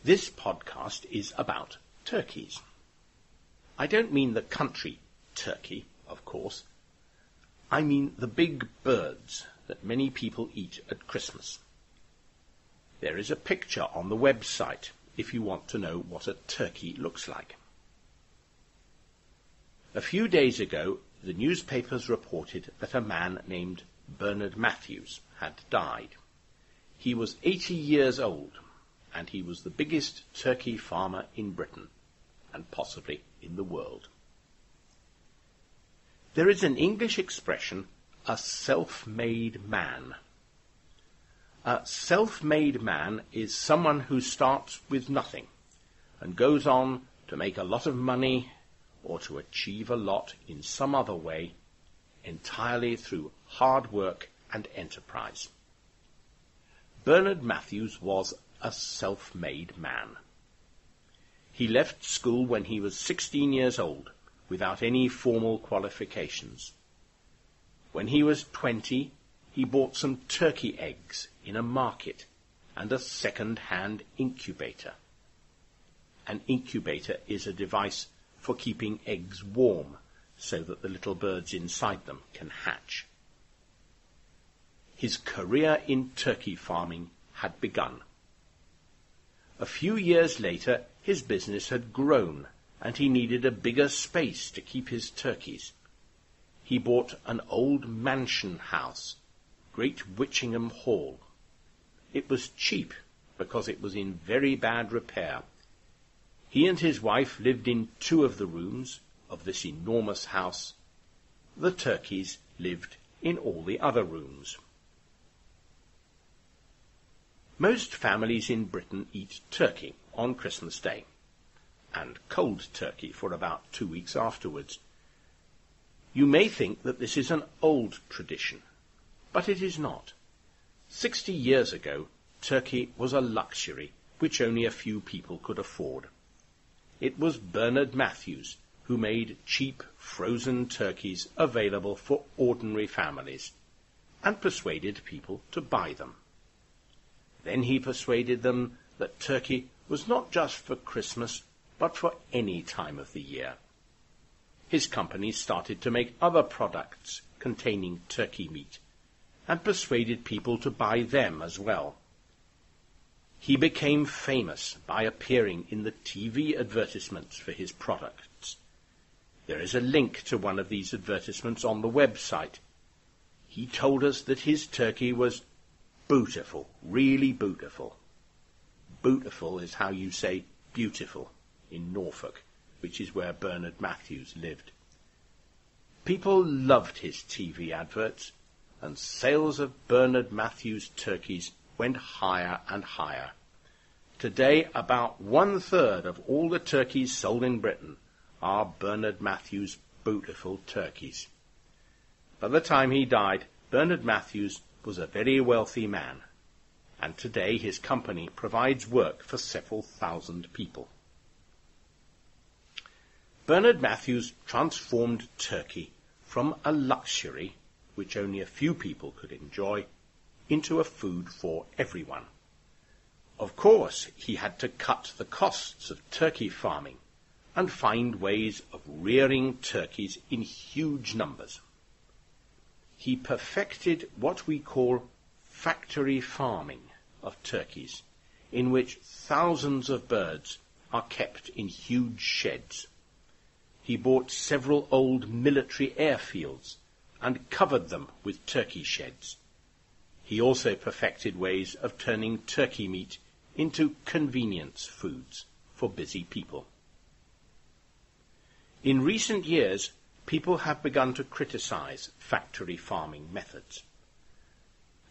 This podcast is about turkeys. I don't mean the country turkey, of course. I mean the big birds that many people eat at Christmas. There is a picture on the website if you want to know what a turkey looks like. A few days ago, the newspapers reported that a man named Bernard Matthews had died. He was 80 years old, and he was the biggest turkey farmer in Britain, and possibly in the world. There is an English expression, a self-made man. A self-made man is someone who starts with nothing and goes on to make a lot of money or to achieve a lot in some other way, entirely through hard work and enterprise. Bernard Matthews was a self-made man. He left school when he was 16 years old, without any formal qualifications. When he was 20, he bought some turkey eggs in a market and a second-hand incubator. An incubator is a device for keeping eggs warm so that the little birds inside them can hatch. His career in turkey farming had begun. A few years later, his business had grown, and he needed a bigger space to keep his turkeys. He bought an old mansion house, Great Witchingham Hall. It was cheap because it was in very bad repair. He and his wife lived in 2 of the rooms of this enormous house. The turkeys lived in all the other rooms. Most families in Britain eat turkey on Christmas Day, and cold turkey for about 2 weeks afterwards. You may think that this is an old tradition, but it is not. 60 years ago, turkey was a luxury which only a few people could afford. It was Bernard Matthews who made cheap frozen turkeys available for ordinary families and persuaded people to buy them. Then he persuaded them that turkey was not just for Christmas, but for any time of the year. His company started to make other products containing turkey meat, and persuaded people to buy them as well. He became famous by appearing in the TV advertisements for his products. There is a link to one of these advertisements on the website. He told us that his turkey was bootiful, really bootiful. Bootiful is how you say beautiful in Norfolk, which is where Bernard Matthews lived. People loved his TV adverts, and sales of Bernard Matthews turkeys went higher and higher. Today, about 1/3 of all the turkeys sold in Britain are Bernard Matthews bootiful turkeys. By the time he died, Bernard Matthews was a very wealthy man, and today his company provides work for several thousand people. Bernard Matthews transformed turkey from a luxury, which only a few people could enjoy, into a food for everyone. Of course, he had to cut the costs of turkey farming and find ways of rearing turkeys in huge numbers. He perfected what we call factory farming of turkeys, in which thousands of birds are kept in huge sheds. He bought several old military airfields and covered them with turkey sheds. He also perfected ways of turning turkey meat into convenience foods for busy people. In recent years, people have begun to criticize factory farming methods.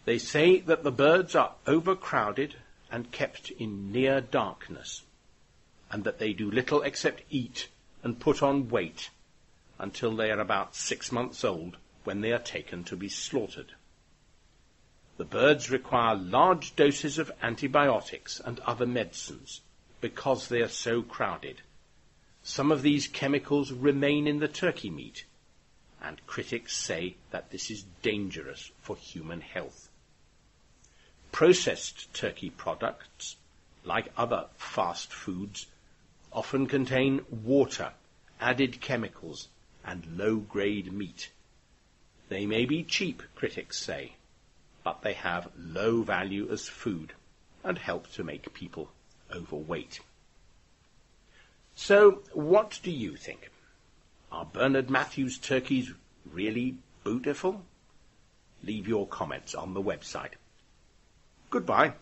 They say that the birds are overcrowded and kept in near darkness, and that they do little except eat and put on weight until they are about 6 months old, when they are taken to be slaughtered. The birds require large doses of antibiotics and other medicines because they are so crowded. Some of these chemicals remain in the turkey meat, and critics say that this is dangerous for human health. Processed turkey products like other fast foods, often contain water, added chemicals, and low-grade meat. They may be cheap, critics say, but they have low value as food and help to make people overweight. So, what do you think? Are Bernard Matthews turkeys really beautiful? Leave your comments on the website. Goodbye.